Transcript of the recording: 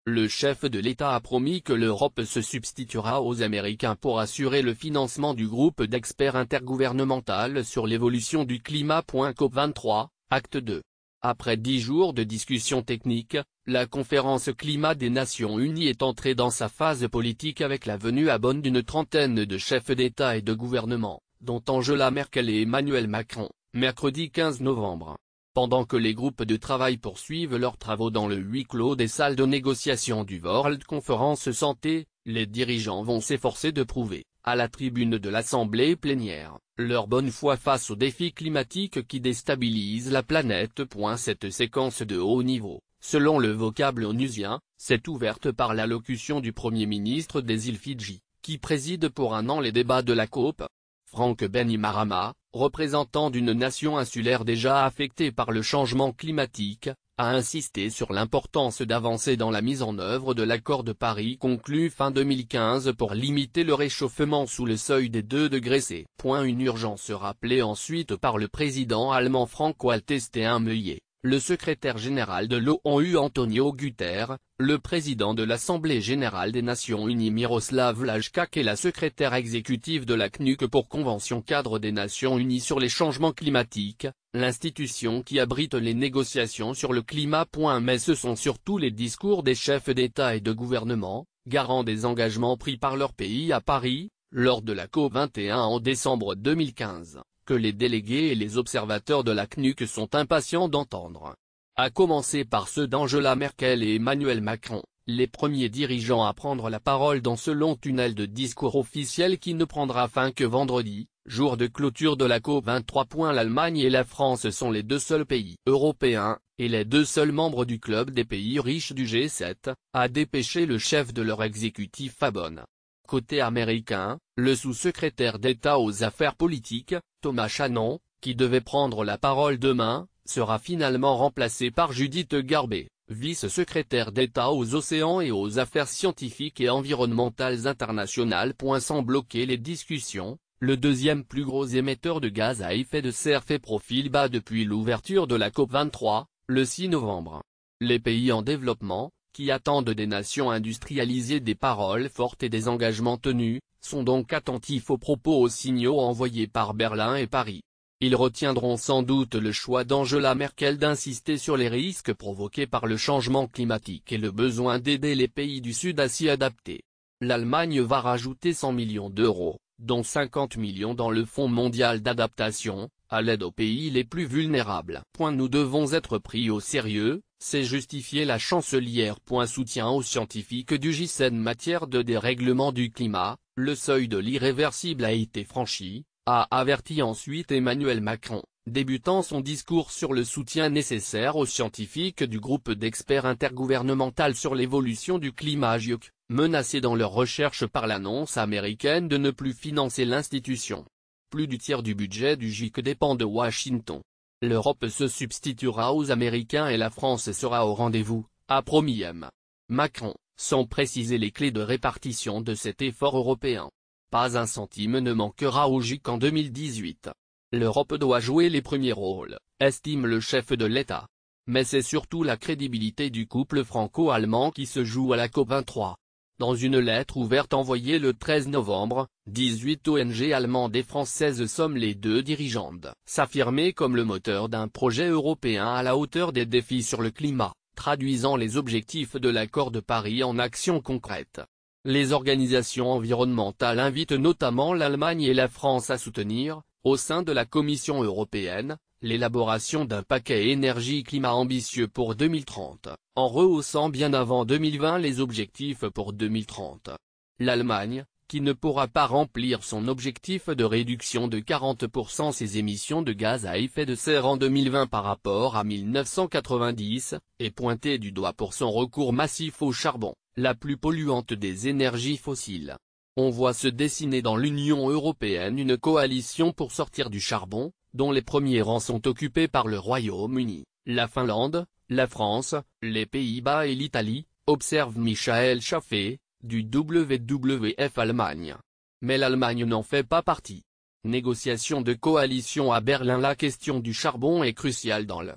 le chef de l'État a promis que l'Europe se substituera aux Américains pour assurer le financement du groupe d'experts intergouvernemental sur l'évolution du climat. COP23, acte 2. Après 10 jours de discussions techniques, la conférence climat des Nations Unies est entrée dans sa phase politique avec la venue à Bonn d'une trentaine de chefs d'État et de gouvernement, dont Angela Merkel et Emmanuel Macron, mercredi 15 novembre. Pendant que les groupes de travail poursuivent leurs travaux dans le huis clos des salles de négociation du World Conference Santé, les dirigeants vont s'efforcer de prouver, à la tribune de l'Assemblée plénière, leur bonne foi face aux défis climatiques qui déstabilisent la planète. Cette séquence de haut niveau, selon le vocable onusien, s'est ouverte par l'allocution du Premier ministre des îles Fidji, qui préside pour un an les débats de la COP. Franck Bainimarama, représentant d'une nation insulaire déjà affectée par le changement climatique, a insisté sur l'importance d'avancer dans la mise en œuvre de l'accord de Paris conclu fin 2015 pour limiter le réchauffement sous le seuil des 2 degrés C. Une urgence rappelée ensuite par le président allemand Frank-Walter Steinmeier, le secrétaire général de l'ONU Antonio Guterres, le président de l'Assemblée générale des Nations unies Miroslav Lajčák et la secrétaire exécutive de la CNUC pour Convention cadre des Nations unies sur les changements climatiques, l'institution qui abrite les négociations sur le climat. Mais ce sont surtout les discours des chefs d'État et de gouvernement, garants des engagements pris par leur pays à Paris, lors de la COP21 en décembre 2015. Que les délégués et les observateurs de la CNUC sont impatients d'entendre. À commencer par ceux d'Angela Merkel et Emmanuel Macron, les premiers dirigeants à prendre la parole dans ce long tunnel de discours officiel qui ne prendra fin que vendredi, jour de clôture de la COP23. L'Allemagne et la France sont les 2 seuls pays européens, et les 2 seuls membres du club des pays riches du G7, à dépêcher le chef de leur exécutif à Bonn. Côté américain, le sous-secrétaire d'État aux affaires politiques, Thomas Shannon, qui devait prendre la parole demain, sera finalement remplacé par Judith Garbet, vice-secrétaire d'État aux océans et aux affaires scientifiques et environnementales internationales. Sans bloquer les discussions, le deuxième plus gros émetteur de gaz à effet de serre fait profil bas depuis l'ouverture de la COP23, le 6 novembre. Les pays en développement, qui attendent des nations industrialisées des paroles fortes et des engagements tenus, sont donc attentifs aux propos aux signaux envoyés par Berlin et Paris. Ils retiendront sans doute le choix d'Angela Merkel d'insister sur les risques provoqués par le changement climatique et le besoin d'aider les pays du Sud à s'y adapter. L'Allemagne va rajouter 100 millions d'euros, dont 50 millions dans le Fonds mondial d'adaptation, à l'aide aux pays les plus vulnérables. Nous devons être pris au sérieux, c'est justifié la chancelière. Soutien aux scientifiques du G7 matière de dérèglement du climat, le seuil de l'irréversible a été franchi, a averti ensuite Emmanuel Macron, débutant son discours sur le soutien nécessaire aux scientifiques du groupe d'experts intergouvernemental sur l'évolution du climat GIEC, menacés dans leurs recherches par l'annonce américaine de ne plus financer l'institution. Plus du tiers du budget du GIEC dépend de Washington. L'Europe se substituera aux Américains et la France sera au rendez-vous, a promis M. Macron, sans préciser les clés de répartition de cet effort européen. Pas un centime ne manquera au GIEC en 2018. L'Europe doit jouer les premiers rôles, estime le chef de l'État. Mais c'est surtout la crédibilité du couple franco-allemand qui se joue à la COP23. Dans une lettre ouverte envoyée le 13 novembre, 18 ONG allemandes et françaises somment les 2 dirigeantes, s'affirmer comme le moteur d'un projet européen à la hauteur des défis sur le climat, traduisant les objectifs de l'accord de Paris en actions concrètes. Les organisations environnementales invitent notamment l'Allemagne et la France à soutenir, au sein de la Commission européenne, l'élaboration d'un paquet énergie-climat ambitieux pour 2030, en rehaussant bien avant 2020 les objectifs pour 2030. L'Allemagne, qui ne pourra pas remplir son objectif de réduction de 40% ses émissions de gaz à effet de serre en 2020 par rapport à 1990, est pointée du doigt pour son recours massif au charbon, la plus polluante des énergies fossiles. On voit se dessiner dans l'Union européenne une coalition pour sortir du charbon, dont les premiers rangs sont occupés par le Royaume-Uni, la Finlande, la France, les Pays-Bas et l'Italie, observe Michael Chaffee, du WWF Allemagne. Mais l'Allemagne n'en fait pas partie. Négociation de coalition à Berlin. La question du charbon est cruciale dans le